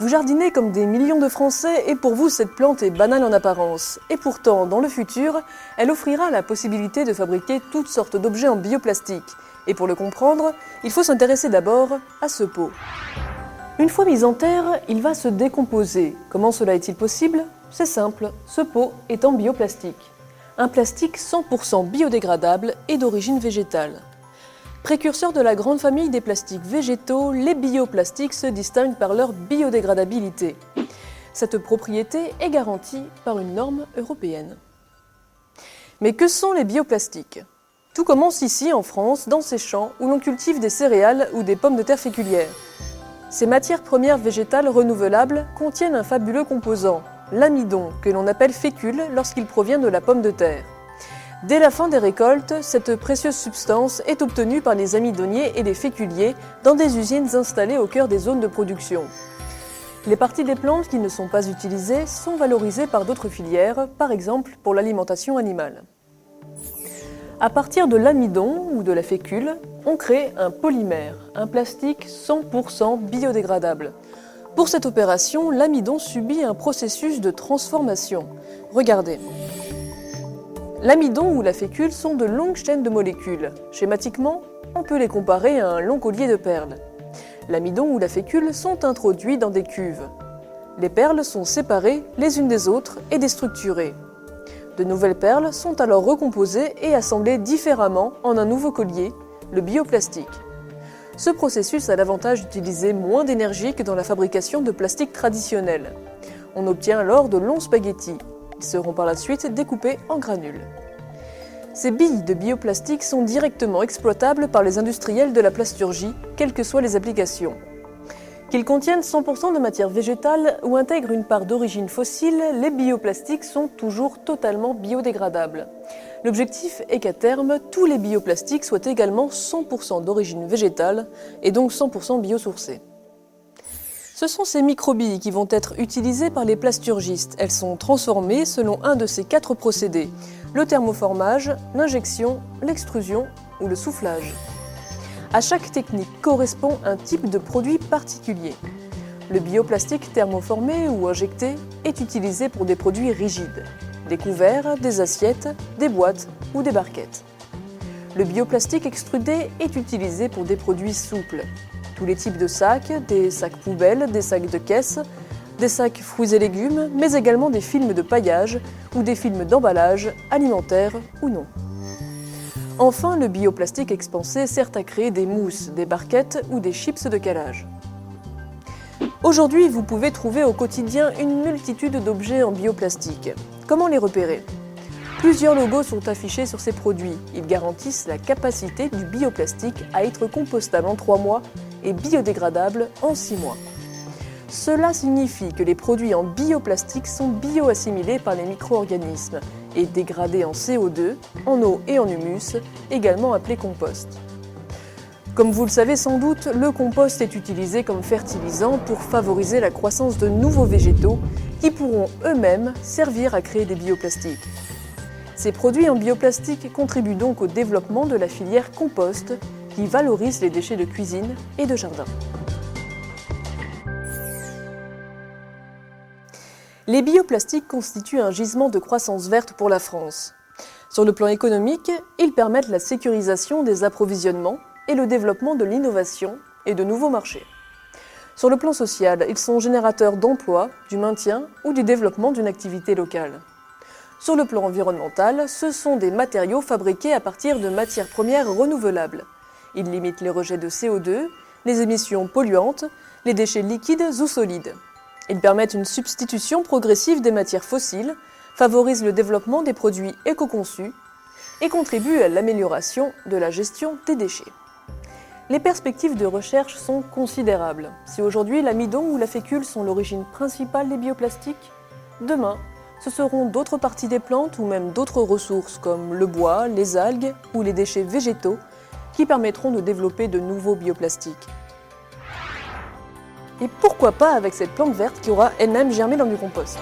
Vous jardinez comme des millions de Français et pour vous cette plante est banale en apparence. Et pourtant, dans le futur, elle offrira la possibilité de fabriquer toutes sortes d'objets en bioplastique. Et pour le comprendre, il faut s'intéresser d'abord à ce pot. Une fois mis en terre, il va se décomposer. Comment cela est-il possible ? C'est simple, ce pot est en bioplastique. Un plastique 100% biodégradable et d'origine végétale. Précurseurs de la grande famille des plastiques végétaux, les bioplastiques se distinguent par leur biodégradabilité. Cette propriété est garantie par une norme européenne. Mais que sont les bioplastiques ? Tout commence ici, en France, dans ces champs où l'on cultive des céréales ou des pommes de terre féculières. Ces matières premières végétales renouvelables contiennent un fabuleux composant, l'amidon, que l'on appelle fécule lorsqu'il provient de la pomme de terre. Dès la fin des récoltes, cette précieuse substance est obtenue par les amidonniers et les féculiers dans des usines installées au cœur des zones de production. Les parties des plantes qui ne sont pas utilisées sont valorisées par d'autres filières, par exemple pour l'alimentation animale. À partir de l'amidon ou de la fécule, on crée un polymère, un plastique 100% biodégradable. Pour cette opération, l'amidon subit un processus de transformation. Regardez. L'amidon ou la fécule sont de longues chaînes de molécules. Schématiquement, on peut les comparer à un long collier de perles. L'amidon ou la fécule sont introduits dans des cuves. Les perles sont séparées les unes des autres et déstructurées. De nouvelles perles sont alors recomposées et assemblées différemment en un nouveau collier, le bioplastique. Ce processus a l'avantage d'utiliser moins d'énergie que dans la fabrication de plastique traditionnel. On obtient alors de longs spaghettis. Ils seront par la suite découpés en granules. Ces billes de bioplastique sont directement exploitables par les industriels de la plasturgie, quelles que soient les applications. Qu'ils contiennent 100% de matière végétale ou intègrent une part d'origine fossile, les bioplastiques sont toujours totalement biodégradables. L'objectif est qu'à terme, tous les bioplastiques soient également 100% d'origine végétale et donc 100% biosourcés. Ce sont ces microbilles qui vont être utilisées par les plasturgistes. Elles sont transformées selon un de ces 4 procédés, le thermoformage, l'injection, l'extrusion ou le soufflage. À chaque technique correspond un type de produit particulier. Le bioplastique thermoformé ou injecté est utilisé pour des produits rigides, des couverts, des assiettes, des boîtes ou des barquettes. Le bioplastique extrudé est utilisé pour des produits souples. Tous les types de sacs, des sacs poubelles, des sacs de caisse, des sacs fruits et légumes, mais également des films de paillage ou des films d'emballage, alimentaires ou non. Enfin, le bioplastique expansé sert à créer des mousses, des barquettes ou des chips de calage. Aujourd'hui, vous pouvez trouver au quotidien une multitude d'objets en bioplastique. Comment les repérer ? Plusieurs logos sont affichés sur ces produits. Ils garantissent la capacité du bioplastique à être compostable en 3 mois et biodégradable en 6 mois. Cela signifie que les produits en bioplastique sont bioassimilés par les micro-organismes et dégradés en CO2, en eau et en humus, également appelés compost. Comme vous le savez sans doute, le compost est utilisé comme fertilisant pour favoriser la croissance de nouveaux végétaux qui pourront eux-mêmes servir à créer des bioplastiques. Ces produits en bioplastique contribuent donc au développement de la filière compost qui valorise les déchets de cuisine et de jardin. Les bioplastiques constituent un gisement de croissance verte pour la France. Sur le plan économique, ils permettent la sécurisation des approvisionnements et le développement de l'innovation et de nouveaux marchés. Sur le plan social, ils sont générateurs d'emplois, du maintien ou du développement d'une activité locale. Sur le plan environnemental, ce sont des matériaux fabriqués à partir de matières premières renouvelables. Ils limitent les rejets de CO2, les émissions polluantes, les déchets liquides ou solides. Ils permettent une substitution progressive des matières fossiles, favorisent le développement des produits éco-conçus et contribuent à l'amélioration de la gestion des déchets. Les perspectives de recherche sont considérables. Si aujourd'hui l'amidon ou la fécule sont l'origine principale des bioplastiques, demain, ce seront d'autres parties des plantes ou même d'autres ressources comme le bois, les algues ou les déchets végétaux qui permettront de développer de nouveaux bioplastiques. Et pourquoi pas avec cette plante verte qui aura elle-même germé dans du compost ?